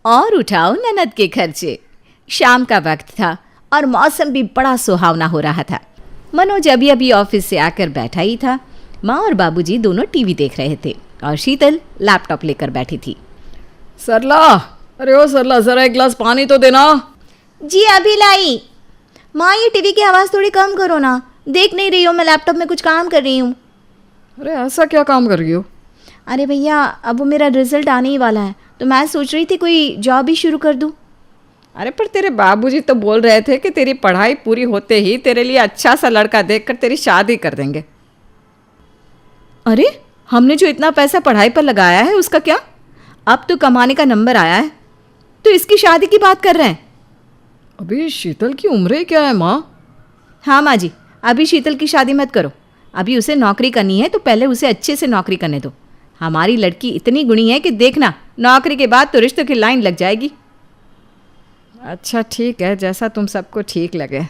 और उठाओ ननद के खर्चे। शाम का वक्त था और मौसम भी बड़ा सुहावना हो रहा था। मनोज अभी अभी ऑफिस से आकर बैठा ही था। माँ और बाबूजी दोनों टीवी देख रहे थे और शीतल लैपटॉप लेकर बैठी थी। सरला, अरे ओ सरला, जरा एक गिलास पानी तो देना। जी अभी लाई। माँ ये टीवी की आवाज़ थोड़ी कम करो ना, देख नहीं रही हो मैं लैपटॉप में कुछ काम कर रही हूँ। अरे ऐसा क्या काम कर रही हो? अरे भैया अब वो मेरा रिजल्ट आने ही वाला है तो मैं सोच रही थी कोई जॉब ही शुरू कर दूँ। अरे पर तेरे बाबूजी तो बोल रहे थे कि तेरी पढ़ाई पूरी होते ही तेरे लिए अच्छा सा लड़का देखकर तेरी शादी कर देंगे। अरे हमने जो इतना पैसा पढ़ाई पर लगाया है उसका क्या? अब तो कमाने का नंबर आया है तो इसकी शादी की बात कर रहे हैं। अभी शीतल की उम्र क्या है माँ? हाँ माँ जी, अभी शीतल की शादी मत करो। अभी उसे नौकरी करनी है तो पहले उसे अच्छे से नौकरी करने दो। हमारी लड़की इतनी गुणी है कि देखना नौकरी के बाद तो रिश्तों की लाइन लग जाएगी। अच्छा ठीक है, जैसा तुम सबको ठीक लगे।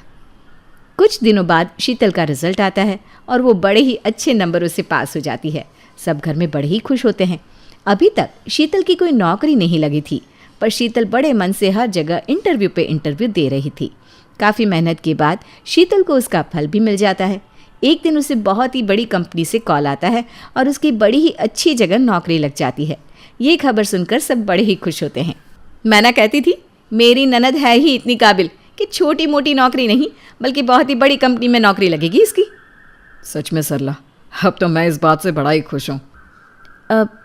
कुछ दिनों बाद शीतल का रिजल्ट आता है और वो बड़े ही अच्छे नंबरों से पास हो जाती है। सब घर में बड़े ही खुश होते हैं। अभी तक शीतल की कोई नौकरी नहीं लगी थी, पर शीतल बड़े मन से हर जगह इंटरव्यू पे इंटरव्यू दे रही थी। काफ़ी मेहनत के बाद शीतल को उसका फल भी मिल जाता है। एक दिन उसे बहुत ही बड़ी कंपनी से कॉल आता है और उसकी बड़ी ही अच्छी जगह नौकरी लग जाती है। ये खबर सुनकर सब बड़े ही खुश होते हैं। मैं ना कहती थी मेरी ननद है ही इतनी काबिल कि छोटी मोटी नौकरी नहीं बल्कि बहुत ही बड़ी कंपनी में नौकरी लगेगी इसकी। सच में सरला, अब तो मैं इस बात से बड़ा ही खुश हूँ।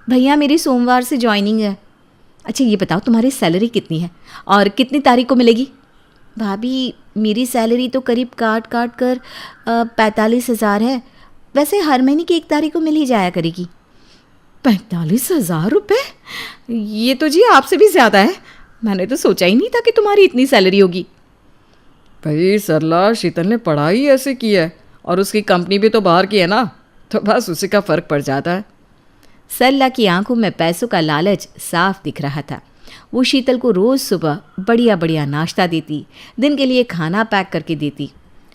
भैया मेरी सोमवार से ज्वाइनिंग है। अच्छा ये बताओ तुम्हारी सैलरी कितनी है और कितनी तारीख को मिलेगी? भाभी मेरी सैलरी तो करीब काट काट कर 45,000 है। वैसे हर महीने की 1 तारीख को मिल ही जाया करेगी। 45,000 रुपये? ये तो जी आपसे भी ज़्यादा है। मैंने तो सोचा ही नहीं था कि तुम्हारी इतनी सैलरी होगी। भाई सरला, शीतल ने पढ़ाई ऐसे की है और उसकी कंपनी भी तो बाहर की है ना, तो बस उसी का फ़र्क पड़ जाता है। सरला की आंखों में पैसों का लालच साफ दिख रहा था। वो शीतल को रोज़ सुबह बढ़िया बढ़िया नाश्ता देती, दिन के लिए खाना पैक करके देती।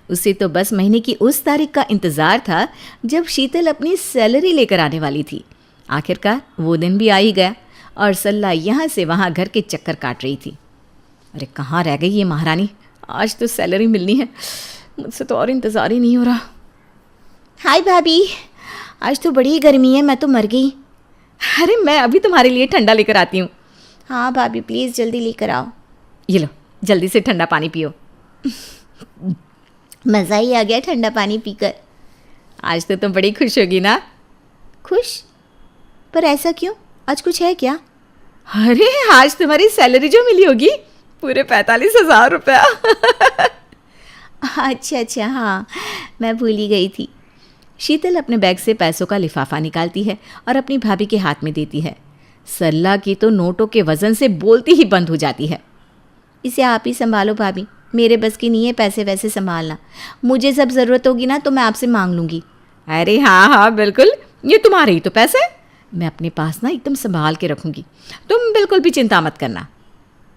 उसे तो बस महीने की उस तारीख का इंतज़ार था जब शीतल अपनी सैलरी लेकर आने वाली थी। आखिरकार वो दिन भी आ ही गया और सरला यहाँ से वहाँ घर के चक्कर काट रही थी। अरे कहाँ रह गई ये महारानी, आज तो सैलरी मिलनी है, मुझसे तो और इंतज़ार ही नहीं हो रहा। हाय भाभी, आज तो बड़ी गर्मी है, मैं तो मर गई। अरे मैं अभी तुम्हारे लिए ठंडा लेकर आती हूँ। हाँ भाभी प्लीज़ जल्दी लेकर आओ। ये लो जल्दी से ठंडा पानी पियो। मज़ा ही आ गया ठंडा पानी पीकर। आज तो तुम बड़ी खुश होगी ना? खुश? पर ऐसा क्यों, आज कुछ है क्या? अरे आज तुम्हारी सैलरी जो मिली होगी पूरे 45,000 रुपया। अच्छा हाँ, मैं भूल ही गई थी। शीतल अपने बैग से पैसों का लिफाफा निकालती है और अपनी भाभी के हाथ में देती है। सरला की तो नोटों के वजन से बोलती ही बंद हो जाती है। इसे आप ही संभालो भाभी, मेरे बस की नहीं है पैसे वैसे संभालना। मुझे जब ज़रूरत होगी ना तो मैं आपसे मांग लूँगी। अरे हाँ हाँ बिल्कुल, ये तुम्हारे ही तो पैसे, मैं अपने पास ना एकदम संभाल के रखूँगी, तुम बिल्कुल भी चिंता मत करना।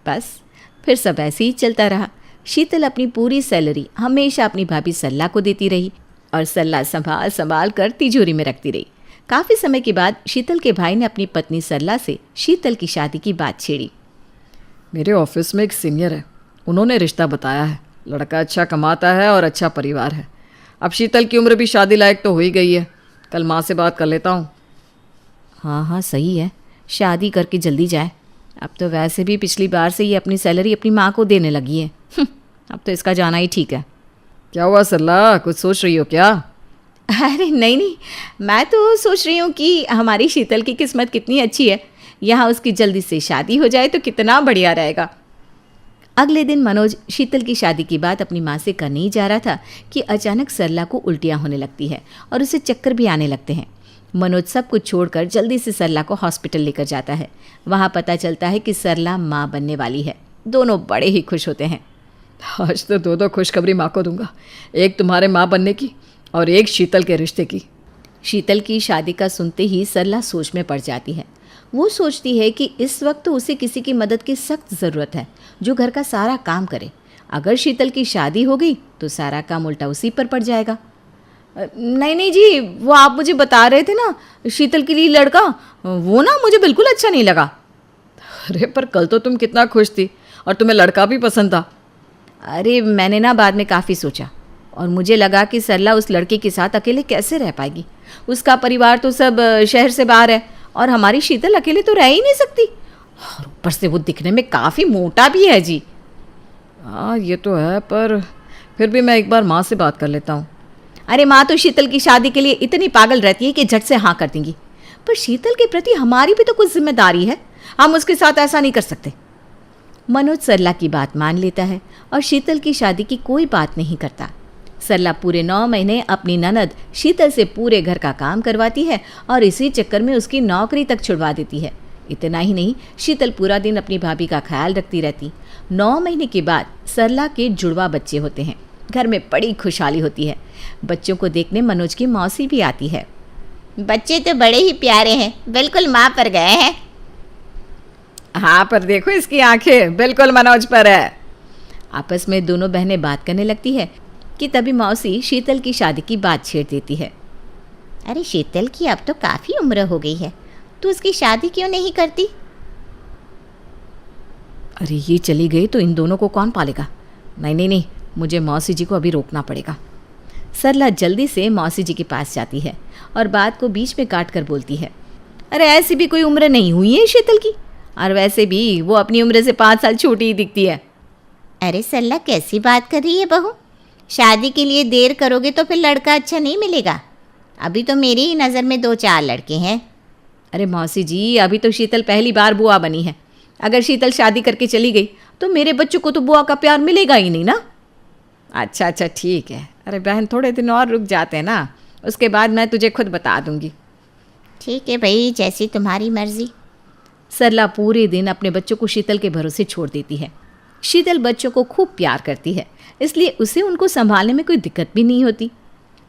बस फिर सब ऐसे ही चलता रहा। शीतल अपनी पूरी सैलरी हमेशा अपनी भाभी सरला को देती रही और सरला संभाल संभाल कर तिजोरी में रखती रही। काफ़ी समय के बाद शीतल के भाई ने अपनी पत्नी सरला से शीतल की शादी की बात छेड़ी। मेरे ऑफिस में एक सीनियर है, उन्होंने रिश्ता बताया है। लड़का अच्छा कमाता है और अच्छा परिवार है। अब शीतल की उम्र भी शादी लायक तो हो ही गई है। कल माँ से बात कर लेता हूँ। हाँ हाँ सही है, शादी करके जल्दी जाए। अब तो वैसे भी पिछली बार से ये अपनी सैलरी अपनी माँ को देने लगी है। अब तो इसका जाना ही ठीक है। क्या हुआ सरला, कुछ सोच रही हो क्या? अरे नहीं, मैं तो सोच रही हूँ कि हमारी शीतल की किस्मत कितनी अच्छी है, यहाँ उसकी जल्दी से शादी हो जाए तो कितना बढ़िया रहेगा। अगले दिन मनोज शीतल की शादी की बात अपनी माँ से करने ही जा रहा था कि अचानक सरला को उल्टियाँ होने लगती है और उसे चक्कर भी आने लगते हैं। मनोज सब कुछ छोड़कर जल्दी से सरला को हॉस्पिटल लेकर जाता है। वहाँ पता चलता है कि सरला माँ बनने वाली है। दोनों बड़े ही खुश होते हैं। आज तो दो खुशखबरी माँ को दूंगा, एक तुम्हारे माँ बनने की और एक शीतल के रिश्ते की। शीतल की शादी का सुनते ही सरला सोच में पड़ जाती है। वो सोचती है कि इस वक्त तो उसे किसी की मदद की सख्त ज़रूरत है जो घर का सारा काम करे। अगर शीतल की शादी हो गई तो सारा काम उल्टा उसी पर पड़ जाएगा। नहीं जी, वो आप मुझे बता रहे थे ना शीतल के लिए लड़का, वो ना मुझे बिल्कुल अच्छा नहीं लगा। अरे पर कल तो तुम कितना खुश थी और तुम्हें लड़का भी पसंद था। अरे मैंने ना बाद में काफ़ी सोचा और मुझे लगा कि सरला उस लड़के के साथ अकेले कैसे रह पाएगी। उसका परिवार तो सब शहर से बाहर है और हमारी शीतल अकेले तो रह ही नहीं सकती। और ऊपर से वो दिखने में काफ़ी मोटा भी है जी। हाँ ये तो है, पर फिर भी मैं एक बार माँ से बात कर लेता हूँ। अरे माँ तो शीतल की शादी के लिए इतनी पागल रहती है कि झट से हाँ कर देंगी, पर शीतल के प्रति हमारी भी तो कुछ जिम्मेदारी है। हम उसके साथ ऐसा नहीं कर सकते। मनोज सरला की बात मान लेता है और शीतल की शादी की कोई बात नहीं करता। सरला पूरे 9 महीने अपनी ननद शीतल से पूरे घर का काम करवाती है और इसी चक्कर में उसकी नौकरी तक छुड़वा देती है। इतना ही नहीं, शीतल पूरा दिन अपनी भाभी का ख्याल रखती रहती। 9 महीने के बाद सरला के जुड़वा बच्चे होते हैं। घर में बड़ी खुशहाली होती है। बच्चों को देखने मनोज की मौसी भी आती है। बच्चे तो बड़े ही प्यारे हैं, बिल्कुल माँ पर गए हैं। हाँ पर देखो इसकी आंखें बिल्कुल मनोज पर है। आपस में दोनों बहनें बात करने लगती है कि तभी मौसी शीतल की शादी की बात छेड़ देती है। अरे शीतल की अब तो काफ़ी उम्र हो गई है, तू उसकी शादी क्यों नहीं करती? अरे ये चली गई तो इन दोनों को कौन पालेगा? नहीं, मुझे मौसी जी को अभी रोकना पड़ेगा। सरला जल्दी से मौसी जी के पास जाती है और बात को बीच में काट कर बोलती है। अरे ऐसी भी कोई उम्र नहीं हुई है शीतल की, और वैसे भी वो अपनी उम्र से 5 साल छोटी ही दिखती है। अरे सरला कैसी बात कर रही है बहू? शादी के लिए देर करोगे तो फिर लड़का अच्छा नहीं मिलेगा। अभी तो मेरी ही नज़र में 2-4 लड़के हैं। अरे मौसी जी, अभी तो शीतल पहली बार बुआ बनी है। अगर शीतल शादी करके चली गई तो मेरे बच्चों को तो बुआ का प्यार मिलेगा ही नहीं ना। अच्छा ठीक है। अरे बहन थोड़े दिन और रुक जाते हैं ना, उसके बाद मैं तुझे खुद बता दूंगी। ठीक है भाई, जैसी तुम्हारी मर्जी। सरला पूरे दिन अपने बच्चों को शीतल के भरोसे छोड़ देती है। शीतल बच्चों को खूब प्यार करती है, इसलिए उसे उनको संभालने में कोई दिक्कत भी नहीं होती।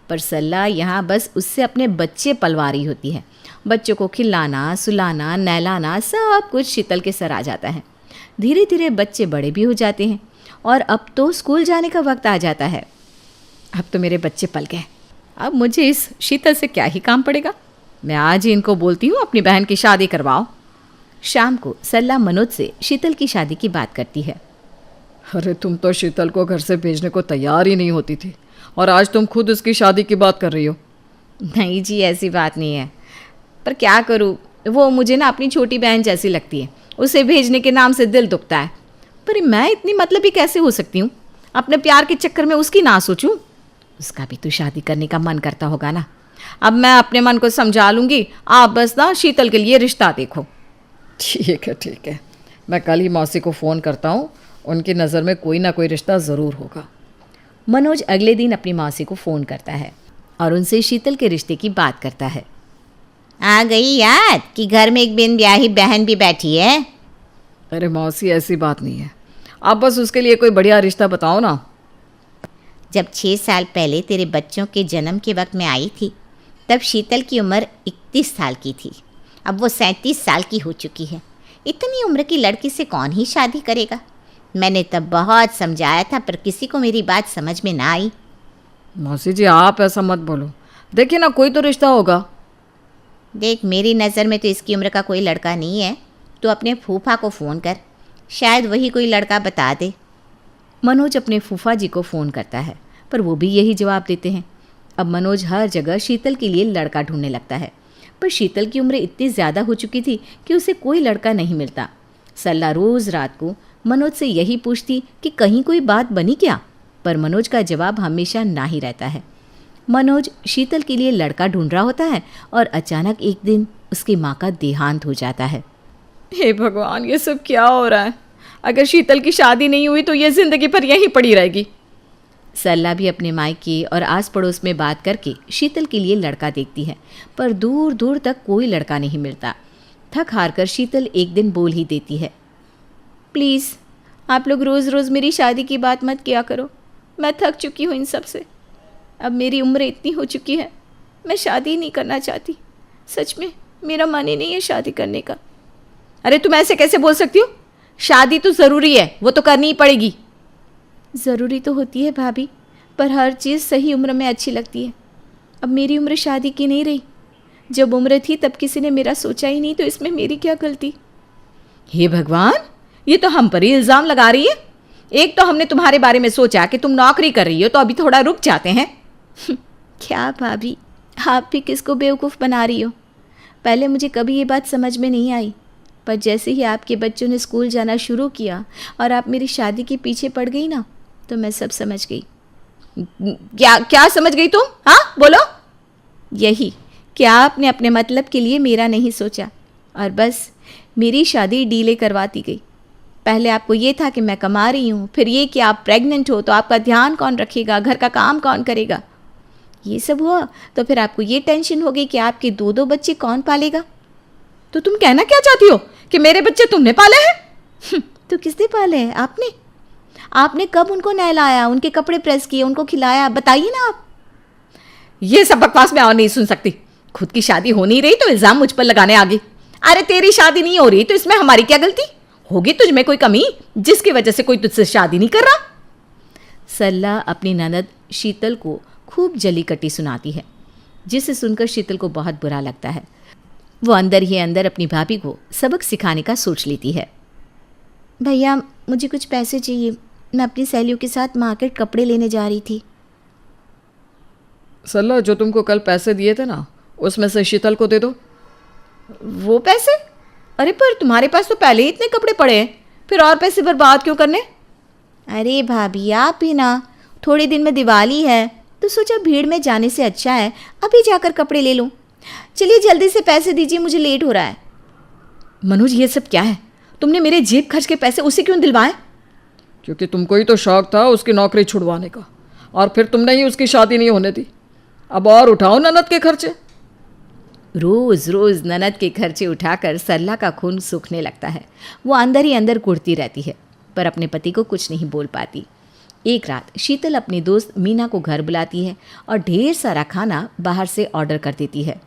पर सरला यहाँ बस उससे अपने बच्चे पलवा रही होती है। बच्चों को खिलाना, सुलाना, नहलाना सब कुछ शीतल के सर आ जाता है। धीरे धीरे बच्चे बड़े भी हो जाते हैं और अब तो स्कूल जाने का वक्त आ जाता है। अब तो मेरे बच्चे पल गए, अब मुझे इस शीतल से क्या ही काम पड़ेगा। मैं आज ही इनको बोलती हूँ अपनी बहन की शादी करवाओ। शाम को सरला मनोज से शीतल की शादी की बात करती है। अरे तुम तो शीतल को घर से भेजने को तैयार ही नहीं होती थी और आज तुम खुद उसकी शादी की बात कर रही हो। नहीं जी, ऐसी बात नहीं है, पर क्या करूँ, वो मुझे ना अपनी छोटी बहन जैसी लगती है। उसे भेजने के नाम से दिल दुखता है। पर मैं इतनी मतलबी कैसे हो सकती हूँ? अपने प्यार के चक्कर में उसकी ना सोचूं। उसका भी तो शादी करने का मन करता होगा ना। अब मैं अपने मन को समझा लूँगी, आप बस ना शीतल के लिए रिश्ता देखो। ठीक है, मैं कल ही मौसी को फ़ोन करता हूँ, उनकी नज़र में कोई ना कोई रिश्ता ज़रूर होगा। मनोज अगले दिन अपनी मौसी को फ़ोन करता है और उनसे शीतल के रिश्ते की बात करता है। आ गई याद कि घर में एक बिन ब्याही बहन भी बैठी है। अरे मौसी ऐसी बात नहीं है, आप बस उसके लिए कोई बढ़िया रिश्ता बताओ ना। जब 6 साल पहले तेरे बच्चों के जन्म के वक्त मैं आई थी, तब शीतल की उम्र 31 साल की थी। अब वो 37 साल की हो चुकी है। इतनी उम्र की लड़की से कौन ही शादी करेगा? मैंने तब बहुत समझाया था, पर किसी को मेरी बात समझ में ना आई। मौसी जी आप ऐसा मत बोलो, देखिए ना कोई तो रिश्ता होगा। देख, मेरी नज़र में तो इसकी उम्र का कोई लड़का नहीं है। तो अपने फूफा को फ़ोन कर, शायद वही कोई लड़का बता दे। मनोज अपने फूफा जी को फ़ोन करता है, पर वो भी यही जवाब देते हैं। अब मनोज हर जगह शीतल के लिए लड़का ढूंढने लगता है, पर शीतल की उम्र इतनी ज़्यादा हो चुकी थी कि उसे कोई लड़का नहीं मिलता। सरला रोज़ रात को मनोज से यही पूछती कि कहीं कोई बात बनी क्या, पर मनोज का जवाब हमेशा ना ही रहता है। मनोज शीतल के लिए लड़का ढूंढ रहा होता है और अचानक एक दिन उसकी माँ का देहांत हो जाता है। हे भगवान, ये सब क्या हो रहा है? अगर शीतल की शादी नहीं हुई तो ये ज़िंदगी भर यहीं पड़ी रहेगी। सरला भी अपने मायके और आस पड़ोस में बात करके शीतल के लिए लड़का देखती है, पर दूर दूर तक कोई लड़का नहीं मिलता। थक हार कर शीतल एक दिन बोल ही देती है, प्लीज़ आप लोग रोज़ रोज़ मेरी शादी की बात मत किया करो। मैं थक चुकी हूँ इन सब से। अब मेरी उम्र इतनी हो चुकी है, मैं शादी ही नहीं करना चाहती। सच में मेरा मन ही नहीं है शादी करने का। अरे तुम ऐसे कैसे बोल सकती हो? शादी तो ज़रूरी है, वो तो करनी ही पड़ेगी। ज़रूरी तो होती है भाभी, पर हर चीज़ सही उम्र में अच्छी लगती है। अब मेरी उम्र शादी की नहीं रही। जब उम्र थी तब किसी ने मेरा सोचा ही नहीं, तो इसमें मेरी क्या गलती? हे भगवान, ये तो हम पर ही इल्ज़ाम लगा रही है। एक तो हमने तुम्हारे बारे में सोचा कि तुम नौकरी कर रही हो तो अभी थोड़ा रुक जाते हैं। क्या भाभी, आप भी किसको बेवकूफ़ बना रही हो? पहले मुझे कभी ये बात समझ में नहीं आई, पर जैसे ही आपके बच्चों ने स्कूल जाना शुरू किया और आप मेरी शादी के पीछे पड़ गई ना, तो मैं सब समझ गई। क्या क्या समझ गई तुम? हाँ बोलो। यही कि आपने अपने मतलब के लिए मेरा नहीं सोचा और बस मेरी शादी डीले करवाती गई। पहले आपको ये था कि मैं कमा रही हूँ, फिर ये कि आप प्रेग्नेंट हो तो आपका ध्यान कौन रखेगा, घर का काम कौन करेगा। ये सब हुआ तो फिर आपको ये टेंशन हो गई कि आपके 2-2 बच्चे कौन पालेगा। तो तुम कहना क्या चाहती हो कि मेरे बच्चे तुमने पाले हैं? तो किसने पाले हैं? आपने। आपने कब उनको नहलाया, उनके कपड़े प्रेस किए, उनको खिलाया? बताइए ना आप। ये सब बकवास मैं और नहीं सुन सकती। खुद की शादी हो नहीं रही तो इल्ज़ाम मुझ पर लगाने आ गई। अरे तेरी शादी नहीं हो रही तो इसमें हमारी क्या गलती? होगी तुझ में कोई कमी जिसकी वजह से कोई तुझसे शादी नहीं कर रहा? सरला अपनी ननद शीतल को खूब जली कटी सुनाती है, जिसे सुनकर शीतल को बहुत बुरा लगता है। वो अंदर ही अंदर अपनी भाभी को सबक सिखाने का सोच लेती है। भैया, मुझे कुछ पैसे चाहिए, मैं अपनी सहेलियों के साथ मार्केट कपड़े लेने जा रही थी। सरला, जो तुमको कल पैसे दिए थे ना, उसमें से शीतल को दे दो। वो पैसे? अरे पर तुम्हारे पास तो पहले ही इतने कपड़े पड़े हैं, फिर और पैसे बर्बाद क्यों करने? अरे भाभी, आप भी ना, थोड़े दिन में दिवाली है तो सोचा भीड़ में जाने से अच्छा है अभी जाकर कपड़े ले लूँ। चलिए जल्दी से पैसे दीजिए, मुझे लेट हो रहा है। मनोज, ये सब क्या है? तुमने मेरे जेब खर्च के पैसे उसे क्यों दिलवाए? क्योंकि तुमको ही तो शौक था उसकी नौकरी छुड़वाने का, और फिर तुमने ही उसकी शादी नहीं होने दी। अब और उठाओ ननद के खर्चे। रोज़ रोज़ ननद के खर्चे उठाकर सरला का खून सूखने लगता है। वो अंदर ही अंदर कुढ़ती रहती है, पर अपने पति को कुछ नहीं बोल पाती। एक रात शीतल अपनी दोस्त मीना को घर बुलाती है और ढेर सारा खाना बाहर से ऑर्डर कर देती है।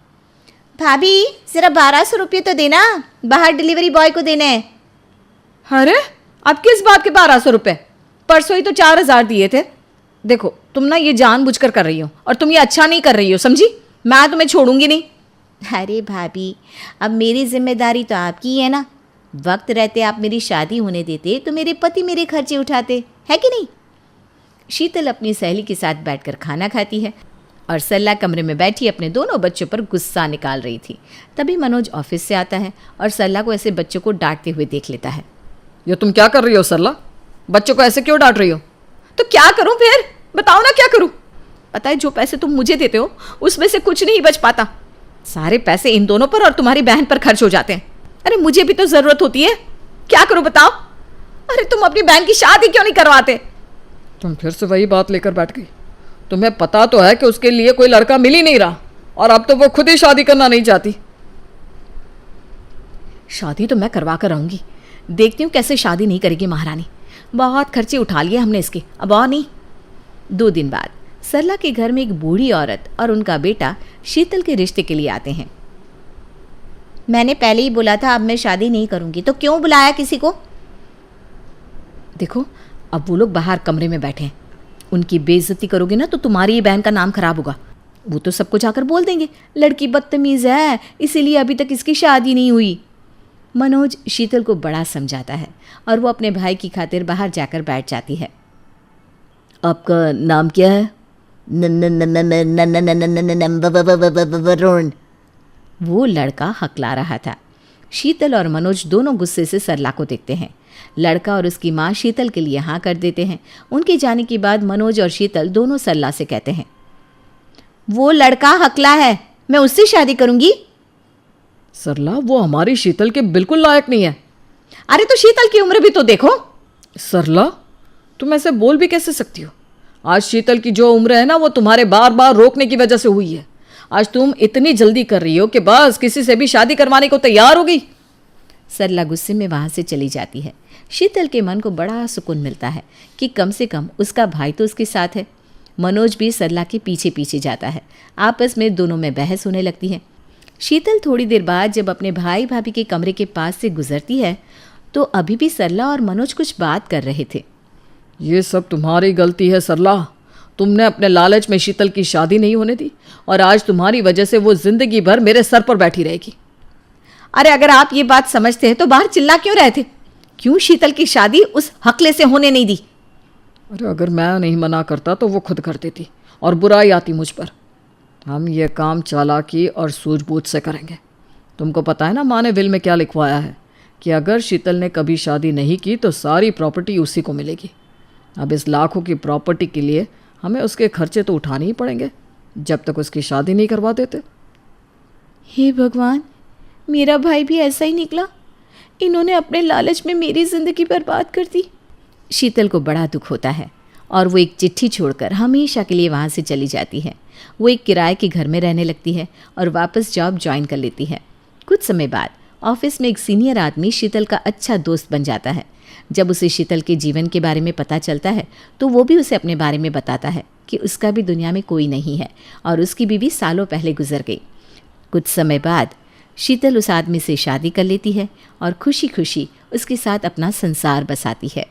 भाभी, ज़रा 1200 रुपये तो देना, बाहर डिलीवरी बॉय को देने हैं। अरे अब किस बात के 1200 रुपये? परसों ही तो 4000 दिए थे। देखो तुम ना ये जानबूझकर कर रही हो और तुम ये अच्छा नहीं कर रही हो, समझी? मैं तुम्हें छोड़ूंगी नहीं। अरे भाभी, अब मेरी जिम्मेदारी तो आपकी ही है ना। वक्त रहते आप मेरी शादी होने देते तो मेरे पति मेरे खर्चे उठाते, है कि नहीं? शीतल अपनी सहेली के साथ बैठकर खाना खाती है और सरला कमरे में बैठी अपने दोनों बच्चों पर गुस्सा निकाल रही थी। तभी मनोज ऑफिस से आता है और सरला को ऐसे बच्चों को डांटते हुए देख लेता है। ये तुम क्या कर रही हो सरला? बच्चों को ऐसे क्यों डांट रही हो? तो क्या करूं फिर? बताओ ना क्या करूं? पता है जो पैसे तुम मुझे देते हो उसमें से कुछ नहीं बच पाता। सारे पैसे इन दोनों पर और तुम्हारी बहन पर खर्च हो जाते हैं। अरे मुझे भी तो जरूरत होती है, क्या करूं बताओ? अरे तुम अपनी बहन की शादी क्यों नहीं करवाते? तुम फिर से वही बात लेकर बैठ गई। तुम्हें पता तो है कि उसके लिए कोई लड़का मिल ही नहीं रहा, और अब तो वो खुद ही शादी करना नहीं चाहती। शादी तो मैं करवा कर रहूंगी। देखती हूँ कैसे शादी नहीं करेगी महारानी। बहुत खर्चे उठा लिए हमने इसके, अब और नहीं। 2 दिन बाद सरला के घर में एक बूढ़ी औरत और उनका बेटा शीतल के रिश्ते के लिए आते हैं। मैंने पहले ही बोला था अब मैं शादी नहीं करूंगी, तो क्यों बुलाया किसी को? देखो अब वो लोग बाहर कमरे में बैठे हैं, उनकी बेइज्जती करोगे ना तो तुम्हारी ही बहन का नाम खराब होगा। वो तो सबको जाकर बोल देंगे लड़की बदतमीज़ है, इसीलिए अभी तक इसकी शादी नहीं हुई। मनोज शीतल को बड़ा समझाता है और वो अपने भाई की खातिर बाहर जाकर बैठ जाती है। आपका नाम क्या है? वरुण। वो लड़का हकला रहा था। शीतल और मनोज दोनों गुस्से से सरला को देखते हैं। लड़का और उसकी माँ शीतल के लिए हाँ कर देते हैं। उनके जाने के बाद मनोज और शीतल दोनों सरला से कहते हैं, वो लड़का हकला है, मैं उससे शादी करूंगी। सरला, वो हमारी शीतल के बिल्कुल लायक नहीं है। अरे तो शीतल की उम्र भी तो देखो। सरला, तुम ऐसे बोल भी कैसे सकती हो? आज शीतल की जो उम्र है ना, वो तुम्हारे बार बार रोकने की वजह से हुई है। आज तुम इतनी जल्दी कर रही हो कि बस किसी से भी शादी करवाने को तैयार हो गई। सरला गुस्से में वहाँ से चली जाती है। शीतल के मन को बड़ा सुकून मिलता है कि कम से कम उसका भाई तो उसके साथ है। मनोज भी सरला के पीछे पीछे जाता है। आपस में दोनों में बहस होने लगती है। शीतल थोड़ी देर बाद जब अपने भाई भाभी के कमरे के पास से गुजरती है तो अभी भी सरला और मनोज कुछ बात कर रहे थे। ये सब तुम्हारी गलती है सरला। तुमने अपने लालच में शीतल की शादी नहीं होने दी और आज तुम्हारी वजह से वो जिंदगी भर मेरे सर पर बैठी रहेगी। अरे अगर आप ये बात समझते हैं तो बाहर चिल्ला क्यों रहे थे? क्यों शीतल की शादी उस हकले से होने नहीं दी? अरे अगर मैं नहीं मना करता तो वो खुद कर देती और बुराई आती मुझ पर। हम ये काम चालाकी और सूझबूझ से करेंगे। तुमको पता है ना माँ ने विल में क्या लिखवाया है कि अगर शीतल ने कभी शादी नहीं की तो सारी प्रॉपर्टी उसी को मिलेगी। अब इस लाखों की प्रॉपर्टी के लिए हमें उसके खर्चे तो उठाने ही पड़ेंगे जब तक उसकी शादी नहीं करवा देते। हे भगवान, मेरा भाई भी ऐसा ही निकला। इन्होंने अपने लालच में मेरी ज़िंदगी बर्बाद कर दी। शीतल को बड़ा दुख होता है और वो एक चिट्ठी छोड़कर हमेशा के लिए वहाँ से चली जाती है। वो एक किराए के घर में रहने लगती है और वापस जॉब ज्वाइन कर लेती है। कुछ समय बाद ऑफिस में एक सीनियर आदमी शीतल का अच्छा दोस्त बन जाता है। जब उसे शीतल के जीवन के बारे में पता चलता है तो वो भी उसे अपने बारे में बताता है कि उसका भी दुनिया में कोई नहीं है और उसकी बीवी सालों पहले गुजर गई। कुछ समय बाद शीतल उस आदमी से शादी कर लेती है और खुशी खुशी उसके साथ अपना संसार बसाती है।